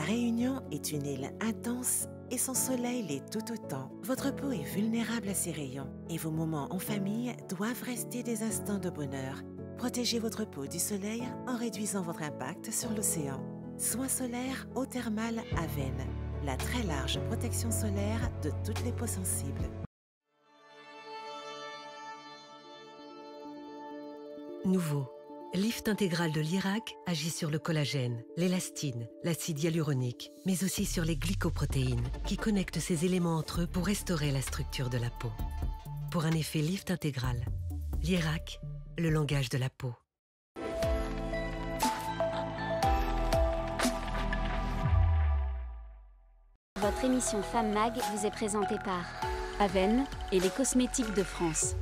Réunion est une île intense et son soleil l'est tout autant. Votre peau est vulnérable à ces rayons et vos moments en famille doivent rester des instants de bonheur. Protégez votre peau du soleil en réduisant votre impact sur l'océan. Soins solaires eau thermale Aven, la très large protection solaire de toutes les peaux sensibles. Nouveau. Lift intégral de l'Irak agit sur le collagène, l'élastine, l'acide hyaluronique, mais aussi sur les glycoprotéines qui connectent ces éléments entre eux pour restaurer la structure de la peau. Pour un effet lift intégral, l'Irak, le langage de la peau. Votre émission Femme Mag vous est présentée par Aven et les cosmétiques de France.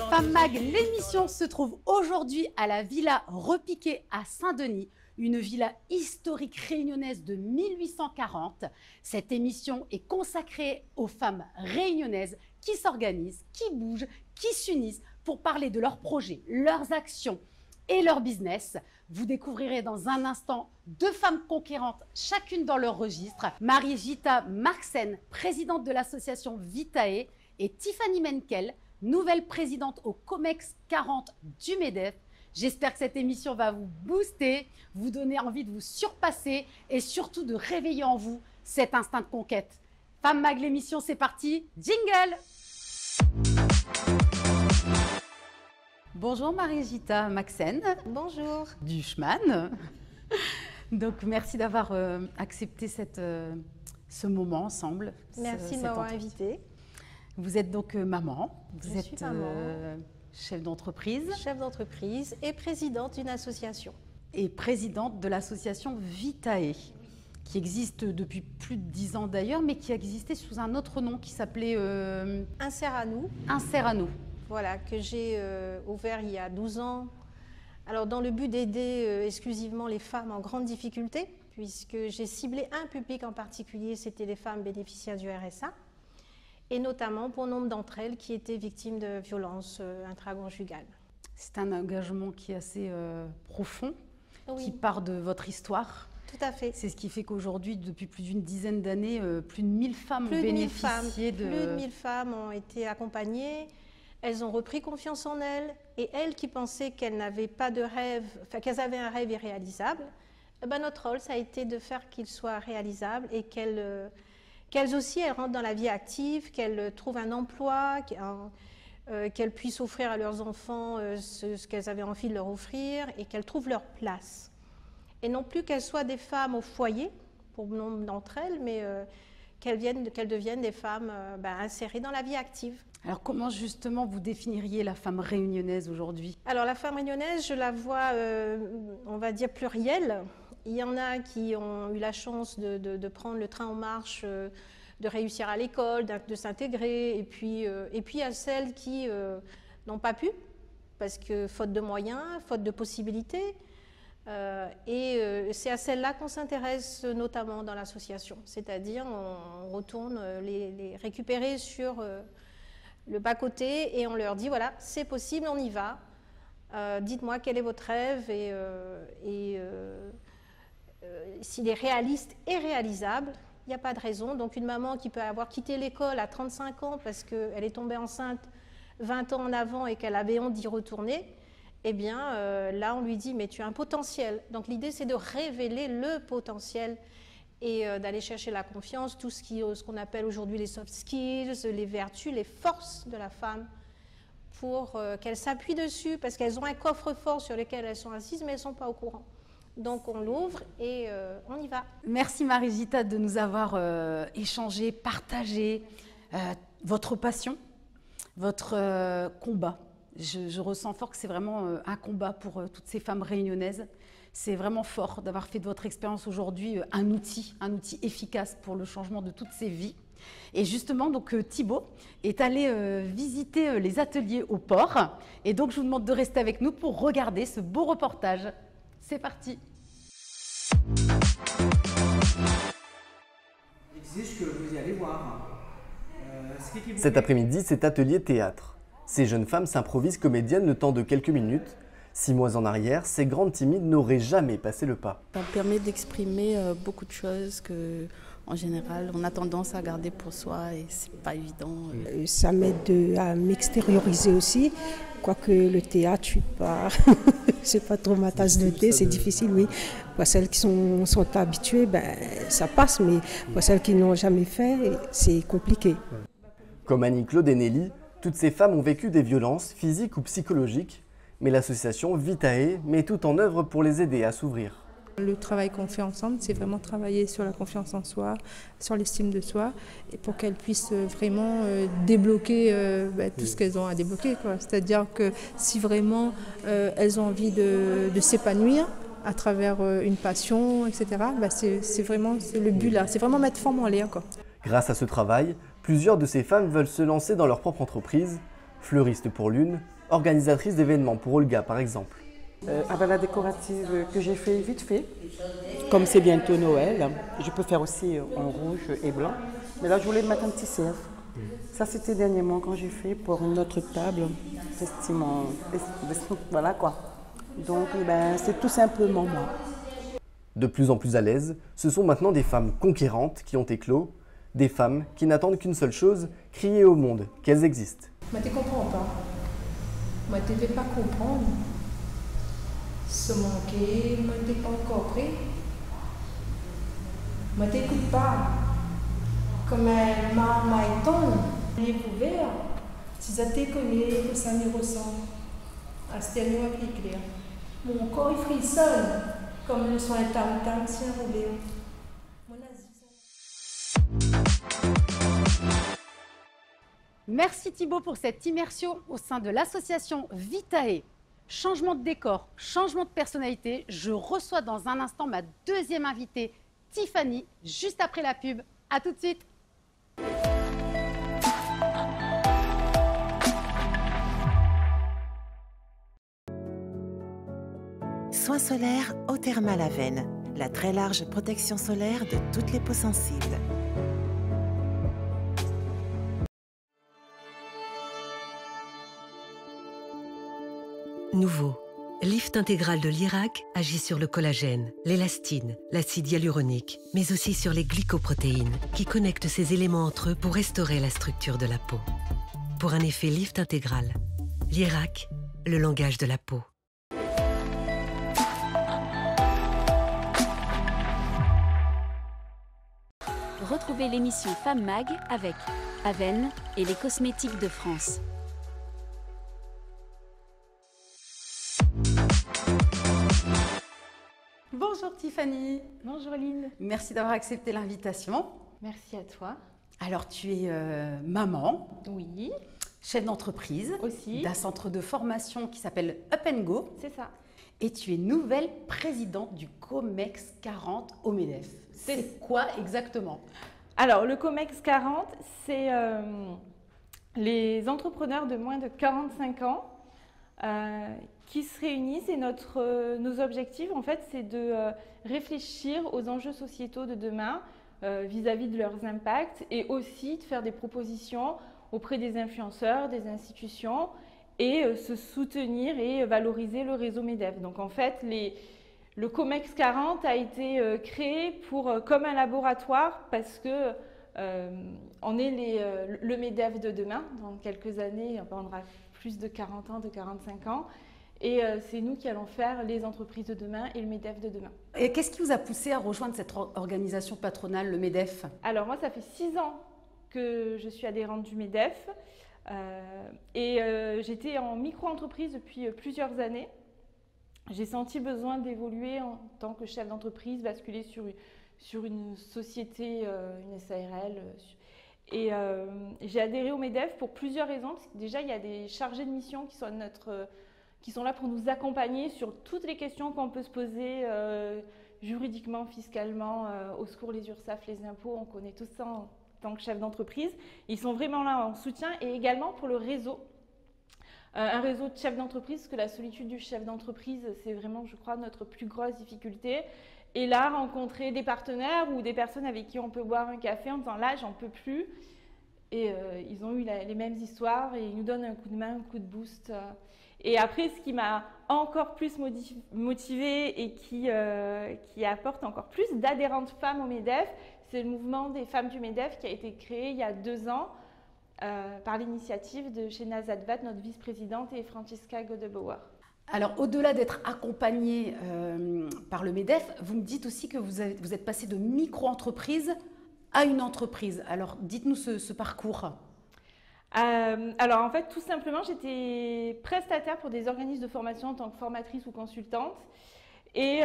Femme Mag, l'émission se trouve aujourd'hui à la Villa Repiquet à Saint-Denis, une villa historique réunionnaise de 1840. Cette émission est consacrée aux femmes réunionnaises qui s'organisent, qui bougent, qui s'unissent pour parler de leurs projets, leurs actions et leur business. Vous découvrirez dans un instant deux femmes conquérantes, chacune dans leur registre. Marie-Gita Marxen, présidente de l'association Vitae, et Tiffany Menkel, nouvelle présidente au COMEX 40 du MEDEF. J'espère que cette émission va vous booster, vous donner envie de vous surpasser et surtout de réveiller en vous cet instinct de conquête. Femme Mag, l'émission, c'est parti, jingle! Bonjour Marie-Gita Marxen. Bonjour. Duchman. Donc merci d'avoir accepté ce moment ensemble. Merci de m'avoir invitée. Vous êtes donc maman, vous Je suis êtes maman. chef d'entreprise. Chef d'entreprise et présidente d'une association. Et présidente de l'association Vitae, qui existe depuis plus de 10 ans d'ailleurs, mais qui existait sous un autre nom qui s'appelait Insère à nous. Insère à nous. Voilà, que j'ai ouvert il y a 12 ans. Alors dans le but d'aider exclusivement les femmes en grande difficulté, puisque j'ai ciblé un public en particulier, c'était les femmes bénéficiaires du RSA. Et notamment pour nombre d'entre elles qui étaient victimes de violences intraconjugales. C'est un engagement qui est assez profond, Oui. qui part de votre histoire. Tout à fait. C'est ce qui fait qu'aujourd'hui, depuis plus d'une dizaine d'années, plus de 1000 femmes ont Plus de 1000 femmes, bénéficié de... plus de 1000 femmes ont été accompagnées. Elles ont repris confiance en elles. Et elles qui pensaient qu'elles n'avaient pas de rêve, enfin qu'elles avaient un rêve irréalisable, notre rôle, ça a été de faire qu'il soit réalisable et qu'elles aussi, elles rentrent dans la vie active, qu'elles trouvent un emploi, qu'elles puissent offrir à leurs enfants ce qu'elles avaient envie de leur offrir et qu'elles trouvent leur place. Et non plus qu'elles soient des femmes au foyer, pour nombre d'entre elles, mais qu'elles deviennent des femmes insérées dans la vie active. Alors comment justement vous définiriez la femme réunionnaise aujourd'hui? Alors la femme réunionnaise, je la vois, on va dire, plurielle. Il y en a qui ont eu la chance de prendre le train en marche, de réussir à l'école, de s'intégrer. Et puis il y a celles qui n'ont pas pu, parce que faute de moyens, faute de possibilités. C'est à celles-là qu'on s'intéresse notamment dans l'association. C'est-à-dire on retourne les récupérer sur le bas-côté et on leur dit voilà, c'est possible, on y va. Dites-moi quel est votre rêve s'il est réaliste et réalisable, il n'y a pas de raison. Donc une maman qui peut avoir quitté l'école à 35 ans parce qu'elle est tombée enceinte 20 ans en avant et qu'elle avait honte d'y retourner, eh bien là on lui dit mais tu as un potentiel. Donc l'idée c'est de révéler le potentiel et d'aller chercher la confiance, tout ce qu'on appelle aujourd'hui les soft skills, les vertus, les forces de la femme pour qu'elles s'appuient dessus parce qu'elles ont un coffre-fort sur lequel elles sont assises mais elles ne sont pas au courant. Donc on l'ouvre et on y va. Merci Marie-Gita de nous avoir échangé, partagé votre passion, votre combat Je ressens fort que c'est vraiment un combat pour toutes ces femmes réunionnaises. C'est vraiment fort d'avoir fait de votre expérience aujourd'hui un outil efficace pour le changement de toutes ces vies. Et justement, donc Thibaut est allé visiter les ateliers au port. Et donc, je vous demande de rester avec nous pour regarder ce beau reportage. C'est parti. Exige que vous y allez voir. Cet après-midi, c'est atelier théâtre. Ces jeunes femmes s'improvisent comédiennes le temps de quelques minutes. 6 mois en arrière, ces grandes timides n'auraient jamais passé le pas. Ça permet d'exprimer beaucoup de choses que, en général, on a tendance à garder pour soi et c'est pas évident. Ça m'aide à m'extérioriser aussi, quoique le théâtre, je suis pas, c'est pas trop ma tasse de thé, c'est difficile, oui. Pour celles qui sont habituées, ça passe, mais pour celles qui n'ont jamais fait, c'est compliqué. Comme Annie-Claude et Nelly, toutes ces femmes ont vécu des violences physiques ou psychologiques, mais l'association Vitae met tout en œuvre pour les aider à s'ouvrir. Le travail qu'on fait ensemble, c'est vraiment travailler sur la confiance en soi, sur l'estime de soi, et pour qu'elles puissent vraiment débloquer tout ce qu'elles ont à débloquer. C'est-à-dire que si vraiment elles ont envie de s'épanouir à travers une passion, etc., c'est vraiment le but là, c'est vraiment mettre forme en l'air. Grâce à ce travail, plusieurs de ces femmes veulent se lancer dans leur propre entreprise, fleuriste pour l'une, organisatrice d'événements pour Olga par exemple. Avec la décorative que j'ai fait vite fait, comme c'est bientôt Noël, je peux faire aussi en rouge et blanc. Mais là, je voulais mettre un petit cerf. Ça, c'était dernièrement quand j'ai fait pour une autre table, voilà quoi. Donc, c'est tout simplement moi. De plus en plus à l'aise, ce sont maintenant des femmes conquérantes qui ont éclos, des femmes qui n'attendent qu'une seule chose, crier au monde qu'elles existent. Mais tu comprends pas. Moi, tu ne veux pas comprendre. Se manquer, moi, tu n'es pas encore prêt. Moi, tu n'écoutes pas. Comme un maïton, les ouvert, si tu connais que ça me ressemble. À ce terme plus clair. Mon corps il frissonne, comme le son est tam-tam si enroulé. Merci Thibaut pour cette immersion au sein de l'association Vitae. Changement de décor, changement de personnalité. Je reçois dans un instant ma deuxième invitée, Tiffany, juste après la pub. À tout de suite. Soins solaires Eau-Thermal Aven, la très large protection solaire de toutes les peaux sensibles. Nouveau. Lift intégral de l'Irak agit sur le collagène, l'élastine, l'acide hyaluronique, mais aussi sur les glycoprotéines qui connectent ces éléments entre eux pour restaurer la structure de la peau. Pour un effet lift intégral, l'Irak, le langage de la peau. Retrouvez l'émission Femme Mag avec Aven et les cosmétiques de France. Bonjour Tiffany. Bonjour Lynn. Merci d'avoir accepté l'invitation. Merci à toi. Alors tu es maman, Oui, chef d'entreprise, aussi. d'un centre de formation qui s'appelle Up & Go. C'est ça. Et tu es nouvelle présidente du COMEX 40 au MEDEF. C'est quoi exactement? Alors, le COMEX 40, c'est les entrepreneurs de moins de 45 ans qui se réunissent et nos objectifs, en fait, c'est de réfléchir aux enjeux sociétaux de demain vis-à-vis de leurs impacts et aussi de faire des propositions auprès des influenceurs, des institutions et se soutenir et valoriser le réseau MEDEF. Donc, en fait, le COMEX 40 a été créé comme un laboratoire parce que on est le MEDEF de demain. Dans quelques années, on aura plus de 40 ans, de 45 ans. Et c'est nous qui allons faire les entreprises de demain et le MEDEF de demain. Et qu'est-ce qui vous a poussé à rejoindre cette organisation patronale, le MEDEF? Alors moi, ça fait 6 ans que je suis adhérente du MEDEF. J'étais en micro-entreprise depuis plusieurs années. J'ai senti besoin d'évoluer en tant que chef d'entreprise, basculer sur une société, une SARL. Et j'ai adhéré au MEDEF pour plusieurs raisons. Parce que déjà, il y a des chargés de mission qui sont là pour nous accompagner sur toutes les questions qu'on peut se poser juridiquement, fiscalement, au secours les URSSAF, les impôts, on connaît tout ça en tant que chef d'entreprise. Ils sont vraiment là en soutien et également pour le réseau. Un réseau de chefs d'entreprise, parce que la solitude du chef d'entreprise, c'est vraiment, je crois, notre plus grosse difficulté. Et là, rencontrer des partenaires ou des personnes avec qui on peut boire un café en disant là, j'en peux plus. Et ils ont eu les mêmes histoires et ils nous donnent un coup de main, un coup de boost. Et après, ce qui m'a encore plus motivée et qui apporte encore plus d'adhérentes femmes au MEDEF, c'est le mouvement des femmes du MEDEF qui a été créé il y a 2 ans par l'initiative de Shehnaz Advat, notre vice-présidente, et Franziska Godebauer. Alors, au-delà d'être accompagnée par le MEDEF, vous me dites aussi que vous êtes passé de micro-entreprise à une entreprise. Alors, dites-nous ce parcours. Alors, en fait, tout simplement, j'étais prestataire pour des organismes de formation en tant que formatrice ou consultante. Et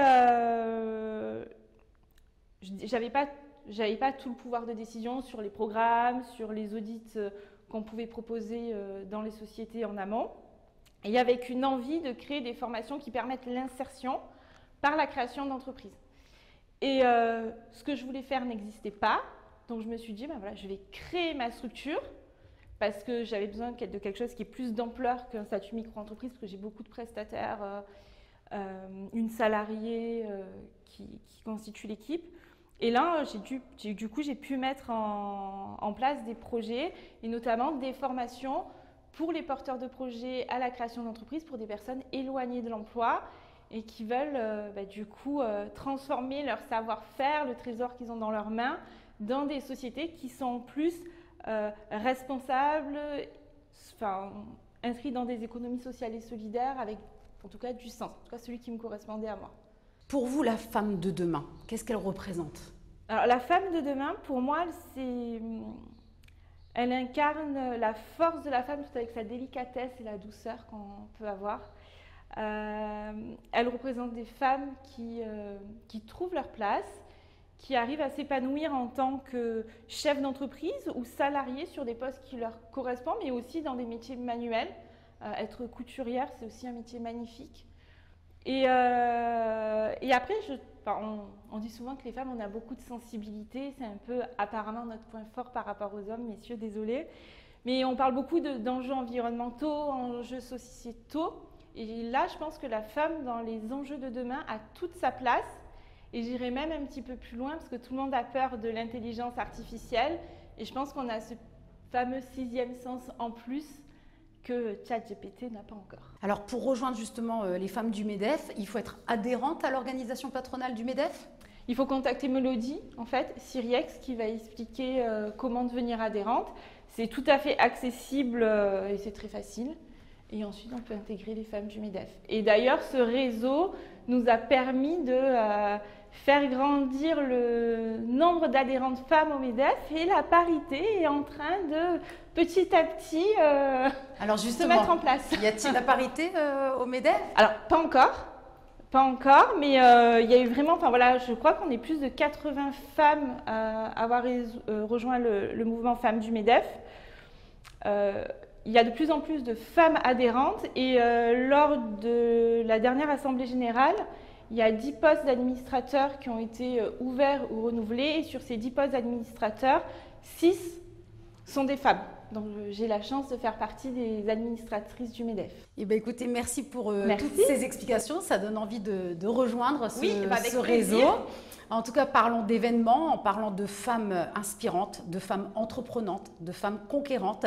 j'avais pas tout le pouvoir de décision sur les programmes, sur les audits qu'on pouvait proposer dans les sociétés en amont. Et avec une envie de créer des formations qui permettent l'insertion par la création d'entreprises. Et ce que je voulais faire n'existait pas. Donc je me suis dit, ben voilà, je vais créer ma structure parce que j'avais besoin de quelque chose qui ait plus d'ampleur qu'un statut micro-entreprise, parce que j'ai beaucoup de prestataires, une salariée qui constitue l'équipe. Et là, du coup, j'ai pu mettre en place des projets et notamment des formations pour les porteurs de projets à la création d'entreprises, pour des personnes éloignées de l'emploi et qui veulent du coup transformer leur savoir-faire, le trésor qu'ils ont dans leurs mains, dans des sociétés qui sont plus responsables, inscrites dans des économies sociales et solidaires, avec en tout cas du sens, en tout cas celui qui me correspondait à moi. Pour vous, la femme de demain, qu'est-ce qu'elle représente? Alors, la femme de demain, pour moi, elle incarne la force de la femme, tout avec sa délicatesse et la douceur qu'on peut avoir. Elle représente des femmes qui trouvent leur place, qui arrivent à s'épanouir en tant que chef d'entreprise ou salarié sur des postes qui leur correspondent, mais aussi dans des métiers manuels. Être couturière, c'est aussi un métier magnifique. Et après, on dit souvent que les femmes, on a beaucoup de sensibilité. C'est un peu apparemment notre point fort par rapport aux hommes, messieurs, désolé. Mais on parle beaucoup d'enjeux environnementaux, enjeux sociétaux. Et là, je pense que la femme, dans les enjeux de demain, a toute sa place. Et j'irai même un petit peu plus loin, parce que tout le monde a peur de l'intelligence artificielle. Et je pense qu'on a ce fameux 6e sens en plus que ChatGPT n'a pas encore. Alors, pour rejoindre justement les femmes du MEDEF, il faut être adhérente à l'organisation patronale du MEDEF? Il faut contacter Mélodie, en fait, Siriex, qui va expliquer comment devenir adhérente. C'est tout à fait accessible et c'est très facile. Et ensuite, on peut intégrer les femmes du MEDEF. Et d'ailleurs, ce réseau nous a permis de faire grandir le nombre d'adhérentes femmes au MEDEF, et la parité est en train de petit à petit Alors se mettre en place. Y a-t-il la parité au MEDEF? Alors, pas encore, mais il y a eu vraiment, je crois qu'on est plus de 80 femmes à avoir rejoint le mouvement femmes du MEDEF. Il y a de plus en plus de femmes adhérentes, et lors de la dernière assemblée générale, il y a 10 postes d'administrateurs qui ont été ouverts ou renouvelés, et sur ces 10 postes d'administrateurs, 6 sont des femmes. Donc j'ai la chance de faire partie des administratrices du MEDEF. Eh bien, écoutez, merci pour toutes ces explications. Ça donne envie de rejoindre ce réseau. En tout cas, parlons d'événements, en parlant de femmes inspirantes, de femmes entreprenantes, de femmes conquérantes.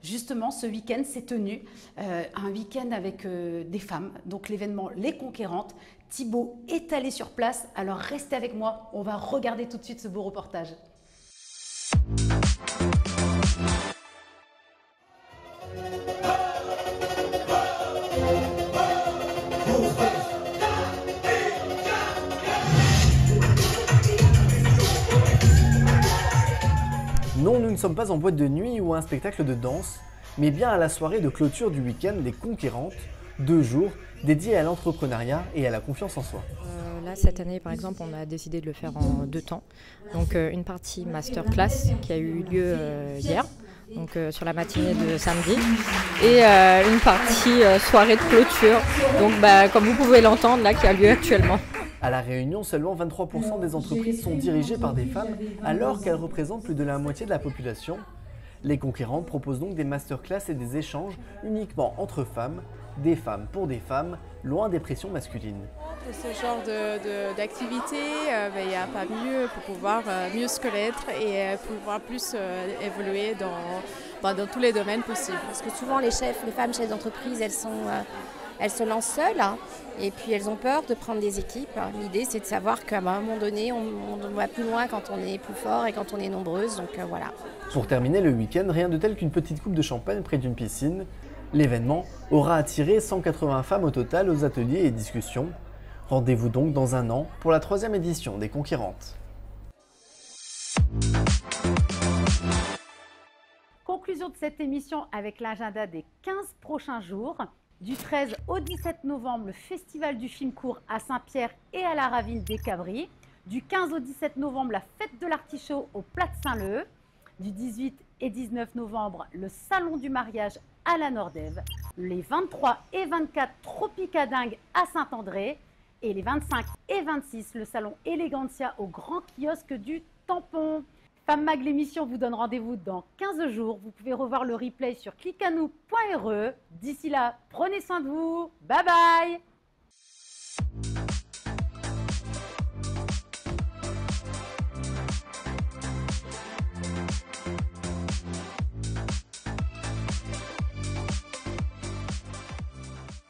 Justement, ce week-end s'est tenu un week-end avec des femmes, donc l'événement Les Conquérantes. Thibaut est allé sur place, alors restez avec moi, on va regarder tout de suite ce beau reportage. Non, nous ne sommes pas en boîte de nuit ou à un spectacle de danse, mais bien à la soirée de clôture du week-end Les Conquérantes, 2 jours dédiés à l'entrepreneuriat et à la confiance en soi. Là, cette année, par exemple, on a décidé de le faire en 2 temps. Donc, une partie masterclass qui a eu lieu hier, donc sur la matinée de samedi, et une partie soirée de clôture, donc comme vous pouvez l'entendre, là, qui a lieu actuellement. À La Réunion, seulement 23% des entreprises sont dirigées par des femmes, alors qu'elles représentent plus de la moitié de la population. Les conquérantes proposent donc des masterclass et des échanges uniquement entre femmes, des femmes pour des femmes, loin des pressions masculines. Pour ce genre d'activité, il n'y a pas mieux pour pouvoir mieux se connaître et pouvoir plus évoluer dans tous les domaines possibles. Parce que souvent les femmes chefs d'entreprise, elles se lancent seules et puis elles ont peur de prendre des équipes. L'idée c'est de savoir qu'à un moment donné, on va plus loin quand on est plus fort et quand on est nombreuses. Donc voilà. Pour terminer le week-end, rien de tel qu'une petite coupe de champagne près d'une piscine. L'événement aura attiré 180 femmes au total aux ateliers et discussions. Rendez-vous donc dans un an pour la 3e édition des Conquérantes. Conclusion de cette émission avec l'agenda des 15 prochains jours. Du 13 au 17 novembre, le Festival du film court à Saint-Pierre et à la Ravine des Cabris. Du 15 au 17 novembre, la fête de l'artichaut au Plat de Saint-Leu. Du 18 et 19 novembre, le Salon du mariage à la Nordève. Les 23 et 24, Tropicadingue à Saint-André. Et les 25 et 26, le Salon Elegantia au Grand Kiosque du Tampon. Femme Mag, l'émission vous donne rendez-vous dans 15 jours. Vous pouvez revoir le replay sur clickanou.re. D'ici là, prenez soin de vous. Bye bye.